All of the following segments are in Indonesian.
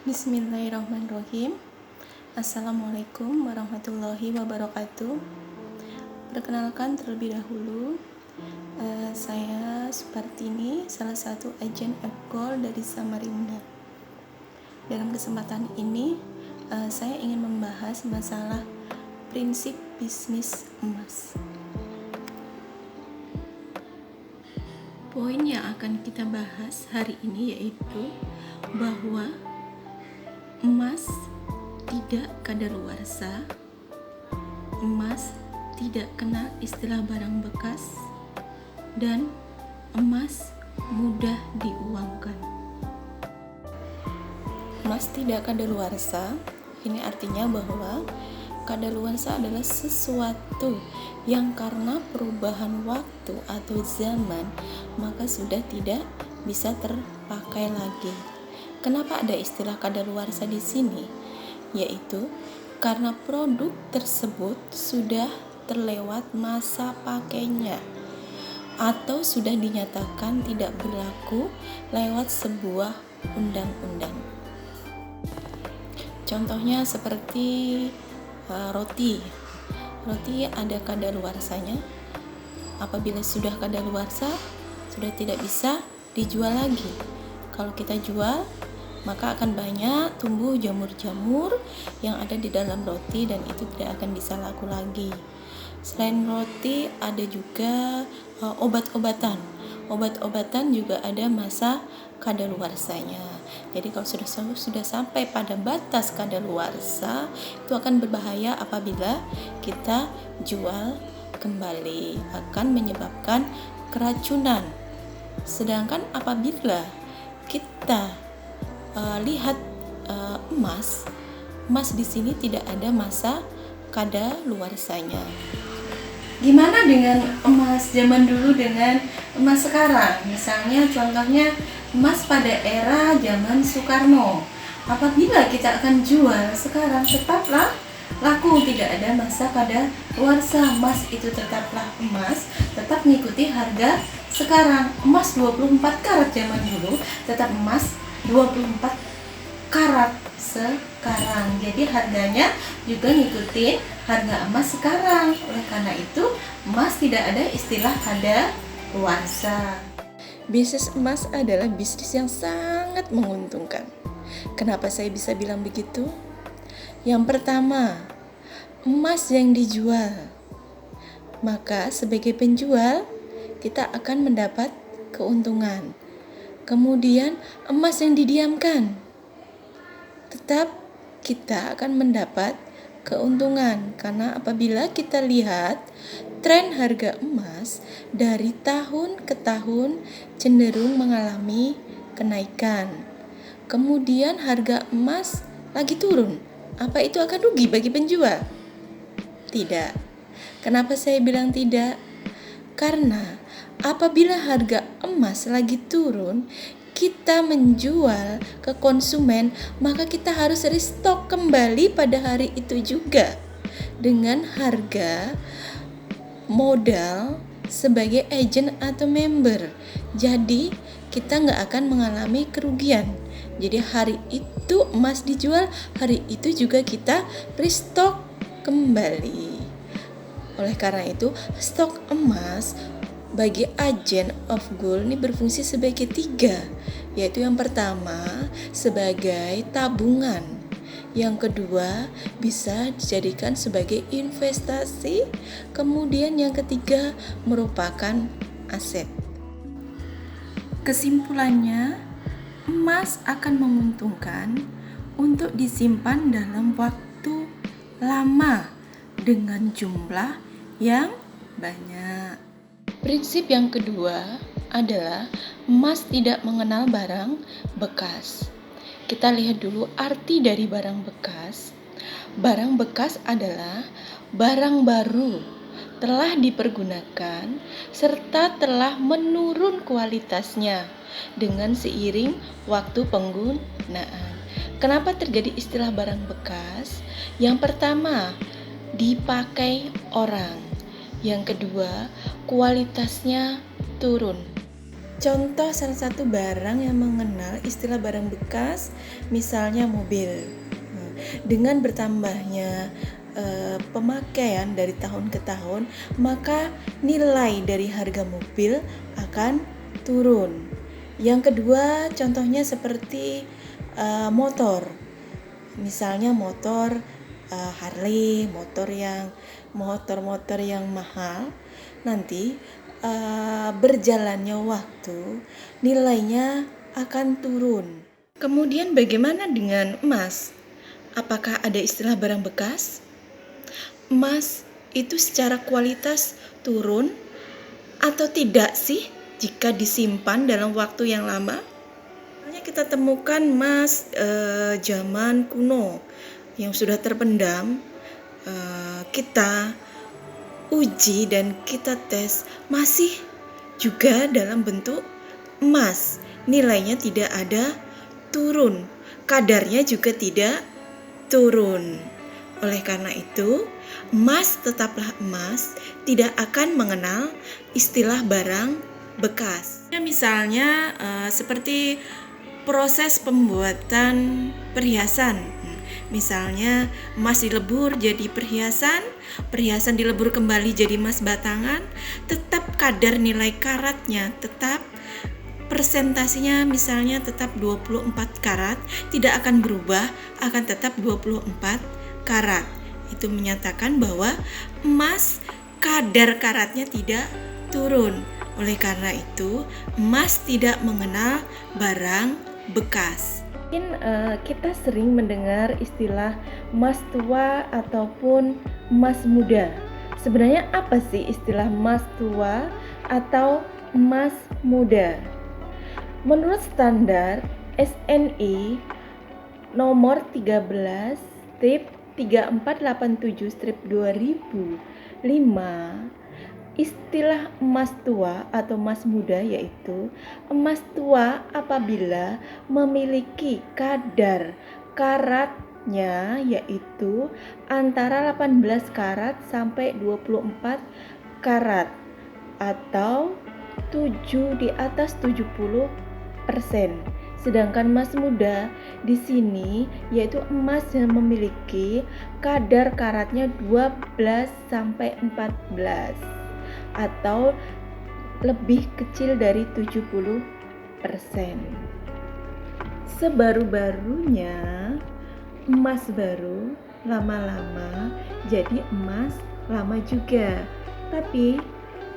Bismillahirrahmanirrahim. Assalamualaikum warahmatullahi wabarakatuh. Perkenalkan terlebih dahulu, saya Supartini, salah satu agen F-Gold dari Samarinda. Dalam kesempatan ini, saya ingin membahas masalah prinsip bisnis emas. Poin yang akan kita bahas hari ini yaitu bahwa emas tidak kadaluarsa, emas tidak kenal istilah barang bekas, dan emas mudah diuangkan. Emas tidak kadaluarsa, ini artinya bahwa kadaluarsa adalah sesuatu yang karena perubahan waktu atau zaman maka sudah tidak bisa terpakai lagi. Kenapa ada istilah kadaluarsa di sini? Yaitu karena produk tersebut sudah terlewat masa pakainya atau sudah dinyatakan tidak berlaku lewat sebuah undang-undang. Contohnya seperti roti. Roti ada kadaluarsanya. Apabila sudah kadaluarsa, sudah tidak bisa dijual lagi. Kalau kita jual, maka akan banyak tumbuh jamur-jamur yang ada di dalam roti dan itu tidak akan bisa laku lagi. Selain roti ada juga obat-obatan. Obat-obatan juga ada masa kadaluarsanya. Jadi kalau sudah sampai pada batas kadaluarsa, itu akan berbahaya apabila kita jual kembali, akan menyebabkan keracunan. Sedangkan apabila kita lihat emas di sini tidak ada masa kadaluarsanya. Gimana dengan emas zaman dulu dengan emas sekarang? Misalnya contohnya emas pada era zaman Soekarno. Apabila kita akan jual sekarang tetaplah laku, tidak ada masa kadaluarsa. Emas itu tetaplah emas, tetap mengikuti harga sekarang. Emas 24 karat zaman dulu tetap emas 24 karat sekarang. Jadi harganya juga ngikutin harga emas sekarang. Oleh karena itu, emas tidak ada istilah kadaluarsa. Bisnis emas adalah bisnis yang sangat menguntungkan. Kenapa saya bisa bilang begitu? Yang pertama, emas yang dijual. Maka sebagai penjual, kita akan mendapat keuntungan. Kemudian emas yang didiamkan, tetap kita akan mendapat keuntungan. Karena apabila kita lihat tren harga emas dari tahun ke tahun cenderung mengalami kenaikan. Kemudian harga emas lagi turun. Apa itu akan rugi bagi penjual? Tidak. Kenapa saya bilang tidak? Karena apabila harga emas lagi turun, kita menjual ke konsumen, maka kita harus restock kembali pada hari itu juga dengan harga modal sebagai agent atau member. Jadi kita nggak akan mengalami kerugian. Jadi hari itu emas dijual, hari itu juga kita restock kembali. Oleh karena itu, stok emas bagi agen of gold ini berfungsi sebagai 3, yaitu yang pertama sebagai tabungan, yang kedua bisa dijadikan sebagai investasi, kemudian yang ketiga merupakan aset. Kesimpulannya, emas akan menguntungkan untuk disimpan dalam waktu lama dengan jumlah yang banyak. Prinsip yang kedua adalah emas tidak mengenal barang bekas. Kita lihat dulu arti dari barang bekas. Barang bekas adalah barang baru, telah dipergunakan, serta telah menurun kualitasnya dengan seiring waktu penggunaan. Kenapa terjadi istilah barang bekas? Yang pertama, dipakai orang. Yang kedua, kualitasnya turun. Contoh salah satu barang yang mengenal istilah barang bekas, misalnya mobil. Dengan bertambahnya pemakaian dari tahun ke tahun, maka nilai dari harga mobil akan turun. Yang kedua, contohnya seperti motor. Misalnya motor Harley, motor-motor yang mahal, nanti berjalannya waktu nilainya akan turun. Kemudian bagaimana dengan emas? Apakah ada istilah barang bekas? Emas itu secara kualitas turun atau tidak sih jika disimpan dalam waktu yang lama? Hanya kita temukan emas zaman kuno yang sudah terpendam, kita uji dan kita tes, masih juga dalam bentuk emas. Nilainya tidak ada turun, kadarnya juga tidak turun. Oleh karena itu, emas tetaplah emas, tidak akan mengenal istilah barang bekas. Misalnya seperti proses pembuatan perhiasan. Misalnya emas dilebur jadi perhiasan dilebur kembali jadi emas batangan, tetap kadar nilai karatnya, tetap persentasinya misalnya tetap 24 karat, tidak akan berubah, akan tetap 24 karat. Itu menyatakan bahwa emas kadar karatnya tidak turun. Oleh karena itu, emas tidak mengenal barang bekas. Mungkin kita sering mendengar istilah emas tua ataupun emas muda. Sebenarnya apa sih istilah emas tua atau emas muda? Menurut standar SNI nomor 13-3487-2005, istilah emas tua atau emas muda yaitu emas tua apabila memiliki kadar karatnya yaitu antara 18 karat sampai 24 karat atau 7 di atas 70%. Sedangkan emas muda di sini yaitu emas yang memiliki kadar karatnya 12 sampai 14 atau lebih kecil dari 70%. Sebaru-barunya emas baru lama-lama jadi emas lama juga. Tapi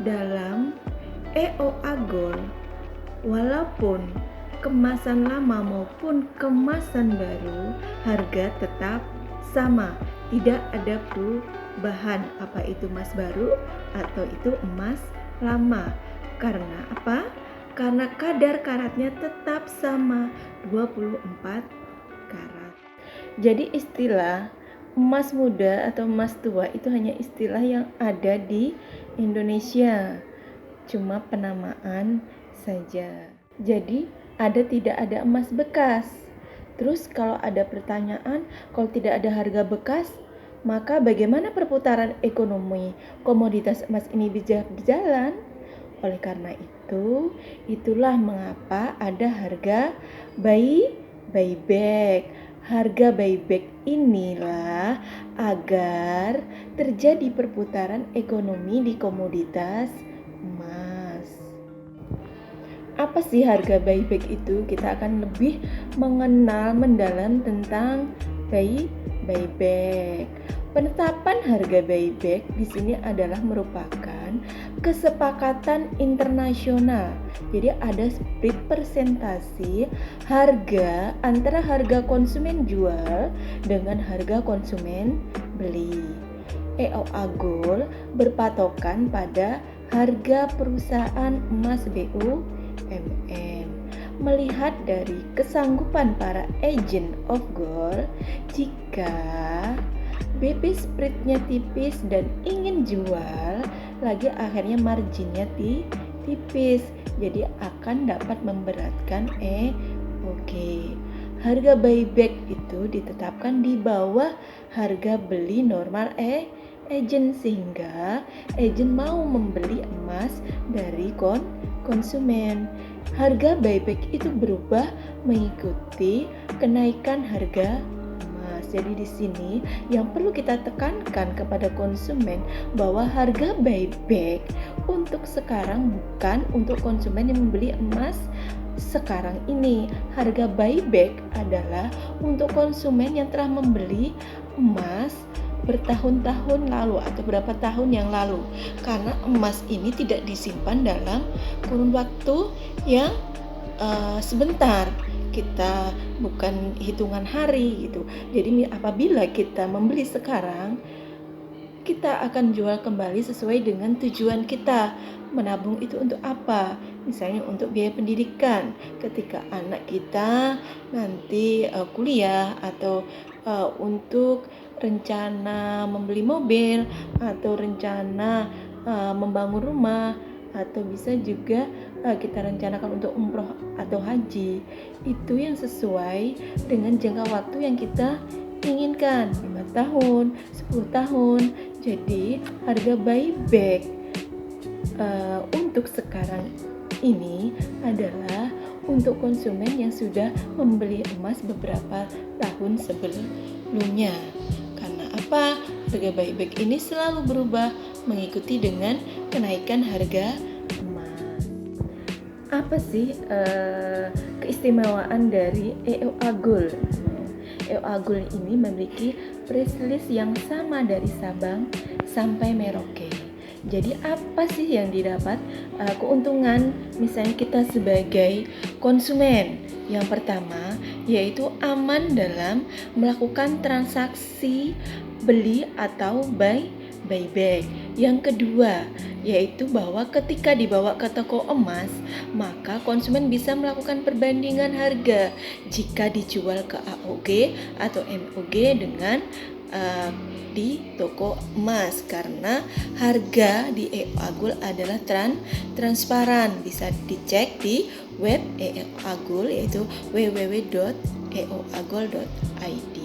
dalam EOA Gold, walaupun kemasan lama maupun kemasan baru, harga tetap sama, tidak ada perubahan, apa itu emas baru atau itu emas lama. Karena apa? Karena kadar karatnya tetap sama, 24 karat. Jadi istilah emas muda atau emas tua itu hanya istilah yang ada di Indonesia, cuma penamaan saja. Jadi tidak ada emas bekas. Terus kalau ada pertanyaan, kalau tidak ada harga bekas, maka bagaimana perputaran ekonomi komoditas emas ini bisa berjalan? Oleh karena itu, itulah mengapa ada harga buyback. Harga buyback inilah agar terjadi perputaran ekonomi di komoditas emas. Apa sih harga buyback itu? Kita akan lebih mengenal mendalam tentang buyback. Penetapan harga buyback di sini adalah merupakan kesepakatan internasional. Jadi ada split persentase harga antara harga konsumen jual dengan harga konsumen beli. EOA Gold berpatokan pada harga perusahaan emas BUMN. Melihat dari kesanggupan para agent of gold, jika BP spreadnya tipis dan ingin jual lagi, akhirnya marginnya tipis, jadi akan dapat memberatkan harga buyback itu ditetapkan di bawah harga beli normal agent, sehingga agent mau membeli emas dari konsumen. harga buyback itu berubah mengikuti kenaikan harga emas. Jadi di sini yang perlu kita tekankan kepada konsumen bahwa harga buyback untuk sekarang bukan untuk konsumen yang membeli emas sekarang ini. Harga buyback adalah untuk konsumen yang telah membeli emas bertahun-tahun lalu atau berapa tahun yang lalu, karena emas ini tidak disimpan dalam kurun waktu yang sebentar. Kita bukan hitungan hari gitu. Jadi apabila kita membeli sekarang, kita akan jual kembali sesuai dengan tujuan kita. Menabung itu untuk apa? Misalnya untuk biaya pendidikan ketika anak kita nanti kuliah, atau untuk rencana membeli mobil, atau rencana membangun rumah, atau bisa juga kita rencanakan untuk umroh atau haji. Itu yang sesuai dengan jangka waktu yang kita inginkan, 5 tahun, 10 tahun. Jadi harga buyback untuk sekarang ini adalah untuk konsumen yang sudah membeli emas beberapa tahun sebelumnya. Karena apa? Harga buyback ini selalu berubah mengikuti dengan kenaikan harga emas. Apa sih keistimewaan dari EOA Gold? EOA Gold ini memiliki price list yang sama dari Sabang sampai Merauke. Jadi apa sih yang didapat keuntungan misalnya kita sebagai konsumen? Yang pertama yaitu aman dalam melakukan transaksi beli atau buyback. Yang kedua yaitu bahwa ketika dibawa ke toko emas, maka konsumen bisa melakukan perbandingan harga jika dijual ke AOG atau MOG dengan di toko emas, karena harga di EOA Gold adalah transparan. Bisa dicek di web EOA Gold yaitu www.eoagold.id.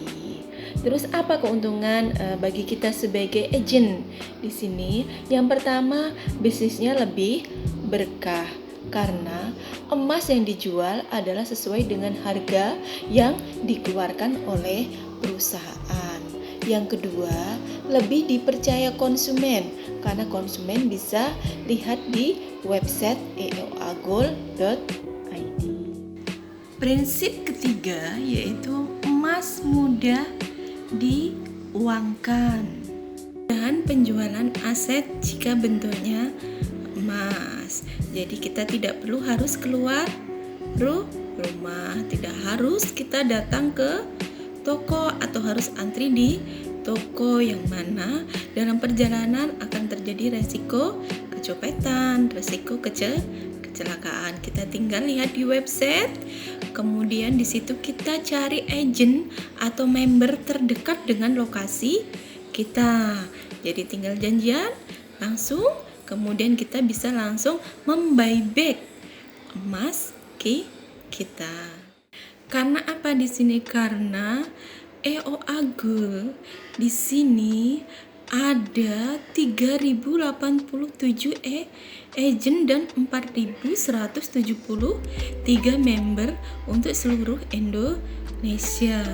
Terus apa keuntungan bagi kita sebagai agent di sini? Yang pertama, bisnisnya lebih berkah karena emas yang dijual adalah sesuai dengan harga yang dikeluarkan oleh perusahaan. Yang kedua, lebih dipercaya konsumen karena konsumen bisa lihat di website eoagold.id. Prinsip ketiga yaitu emas mudah diuangkan dan penjualan aset jika bentuknya emas. Jadi kita tidak perlu harus keluar rumah, tidak harus kita datang ke toko atau harus antri di toko, yang mana dalam perjalanan akan terjadi resiko kecopetan, resiko kecelakaan. Kita tinggal lihat di website, kemudian di situ kita cari agent atau member terdekat dengan lokasi kita. Jadi tinggal janjian langsung, kemudian kita bisa langsung membuyback emas kita. Karena apa di sini? Karena EOA Gold di sini ada 3087 agent dan 4173 member untuk seluruh Indonesia.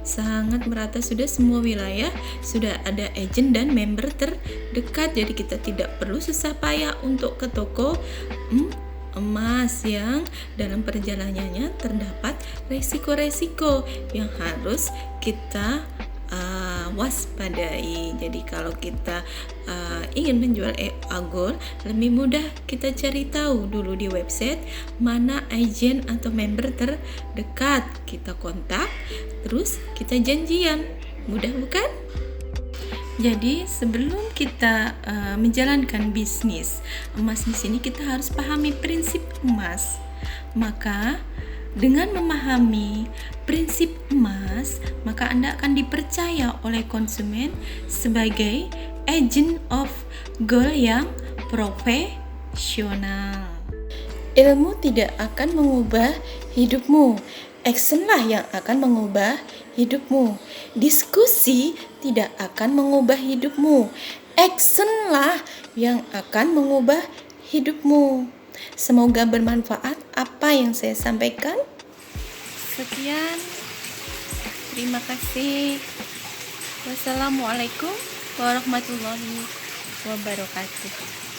Sangat merata, sudah semua wilayah sudah ada agent dan member terdekat. Jadi kita tidak perlu susah payah untuk ke toko emas yang dalam perjalanannya terdapat resiko-resiko yang harus kita waspadai. Jadi kalau kita ingin menjual EOA Gold, lebih mudah kita cari tahu dulu di website mana agent atau member terdekat, kita kontak, terus kita janjian. Mudah bukan? Jadi sebelum kita menjalankan bisnis emas di sini, kita harus pahami prinsip emas. Maka dengan memahami prinsip emas, maka Anda akan dipercaya oleh konsumen sebagai agent of gold yang profesional. Ilmu tidak akan mengubah hidupmu, actionlah yang akan mengubah hidupmu. Diskusi tidak akan mengubah hidupmu, actionlah yang akan mengubah hidupmu. Semoga bermanfaat apa yang saya sampaikan. Sekian, terima kasih. Wassalamualaikum warahmatullahi wabarakatuh.